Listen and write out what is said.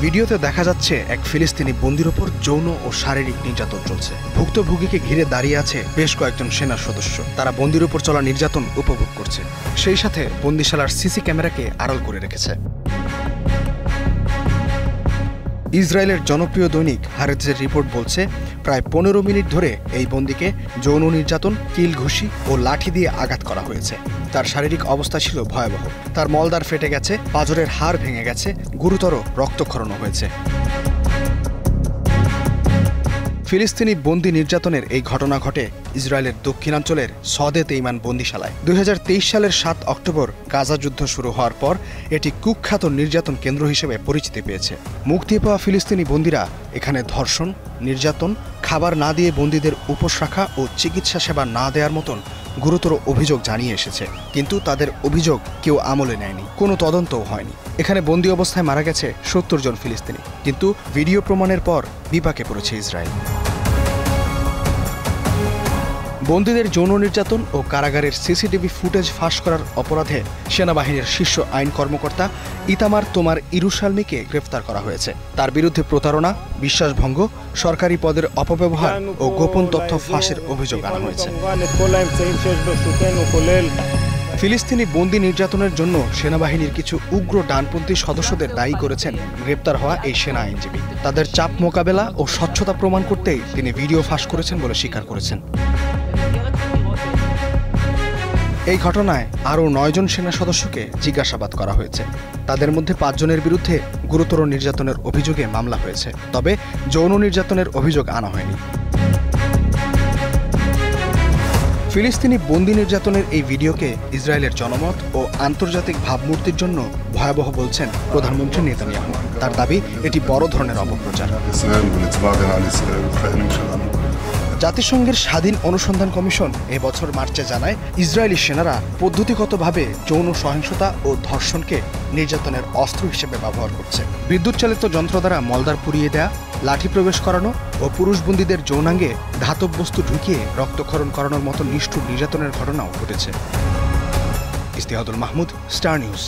ভিডিওতে দেখা যাচ্ছে এক ফিলিস্তিনি বন্দীর ওপর যৌন ও শারীরিক নির্যাতন চলছে। ভুক্তভোগীকে ঘিরে দাঁড়িয়ে আছে বেশ কয়েকজন সেনা সদস্য। তারা বন্দীর উপর চলা নির্যাতন উপভোগ করছে, সেই সাথে বন্দিশালার সিসি ক্যামেরাকে আড়াল করে রেখেছে। ইসরায়েলের জনপ্রিয় দৈনিক হারেৎজের রিপোর্ট বলছে, প্রায় 15 মিনিট ধরে এই বন্দীকে যৌন নির্যাতন, কিল ঘুষি ও লাঠি দিয়ে আঘাত করা হয়েছে। তার শারীরিক অবস্থা ছিল ভয়াবহ। তার মলদ্বার ফেটে গেছে, পাঁজরের হাড় ভেঙে গেছে, গুরুতর রক্তক্ষরণও হয়েছে। ফিলিস্তিনি বন্দি নির্যাতনের এই ঘটনা ঘটে ইসরায়েলের দক্ষিণাঞ্চলের সদে তেইমান বন্দিশালায়। 2023 সালের 7 অক্টোবর গাজা যুদ্ধ শুরু হওয়ার পর এটি কুখ্যাত নির্যাতন কেন্দ্র হিসেবে পরিচিতি পেয়েছে। মুক্তি পাওয়া ফিলিস্তিনি বন্দীরা এখানে ধর্ষণ, নির্যাতন, খাবার না দিয়ে বন্দীদের উপোস রাখা ও চিকিৎসা সেবা না দেওয়ার মতন গুরুতর অভিযোগ জানিয়ে এসেছে। কিন্তু তাদের অভিযোগ কেউ আমলে নেয়নি, কোনো তদন্তও হয়নি। এখানে বন্দী অবস্থায় মারা গেছে 70 জন ফিলিস্তিনি, কিন্তু ভিডিও প্রমাণের পর বিপাকে পড়েছে ইসরায়েল। বন্দীদের যৌন নির্যাতন ও কারাগারের সিসিটিভি ফুটেজ ফাঁস করার অপরাধে সেনাবাহিনীর শীর্ষ আইন কর্মকর্তা ইতামার তোমার ইরুশালমিকে গ্রেফতার করা হয়েছে। তার বিরুদ্ধে প্রতারণা, বিশ্বাসভঙ্গ, সরকারি পদের অপব্যবহার ও গোপন তথ্য ফাঁসের অভিযোগ আনা হয়েছে। ফিলিস্তিনি বন্দি নির্যাতনের জন্য সেনাবাহিনীর কিছু উগ্র ডানপন্থী সদস্যদের দায়ী করেছেন গ্রেপ্তার হওয়া এই সেনা আইনজীবী। তাদের চাপ মোকাবেলা ও স্বচ্ছতা প্রমাণ করতেই তিনি ভিডিও ফাঁস করেছেন বলে স্বীকার করেছেন। এই ঘটনায় আরও 9 জন সেনা সদস্যকে জিজ্ঞাসাবাদ করা হয়েছে। তাদের মধ্যে 5 জনের বিরুদ্ধে গুরুতর নির্যাতনের অভিযোগে মামলা হয়েছে, তবে যৌন নির্যাতনের অভিযোগ আনা হয়নি। ফিলিস্তিনি বন্দি নির্যাতনের এই ভিডিওকে ইসরায়েলের জনমত ও আন্তর্জাতিক ভাবমূর্তির জন্য ভয়াবহ বলছেন প্রধানমন্ত্রী নেতানিয়াহু। তার দাবি, এটি বড় ধরনের অপপ্রচার। জাতিসংঘের স্বাধীন অনুসন্ধান কমিশন এবছর মার্চে জানায়, ইসরায়েলি সেনারা পদ্ধতিগতভাবে যৌন সহিংসতা ও ধর্ষণকে নির্যাতনের অস্ত্র হিসেবে ব্যবহার করছে। বিদ্যুৎ চালিত যন্ত্র দ্বারা মলদ্বার পুড়িয়ে দেয়া, লাঠি প্রবেশ করানো ও পুরুষ বন্দীদের যৌনাঙ্গে ধাতব বস্তু ঢুকিয়ে রক্তক্ষরণ করানোর মতো নিষ্ঠুর নির্যাতনের ঘটনাও ঘটেছে। ইস্তিহাদুল মাহমুদ, স্টার নিউজ।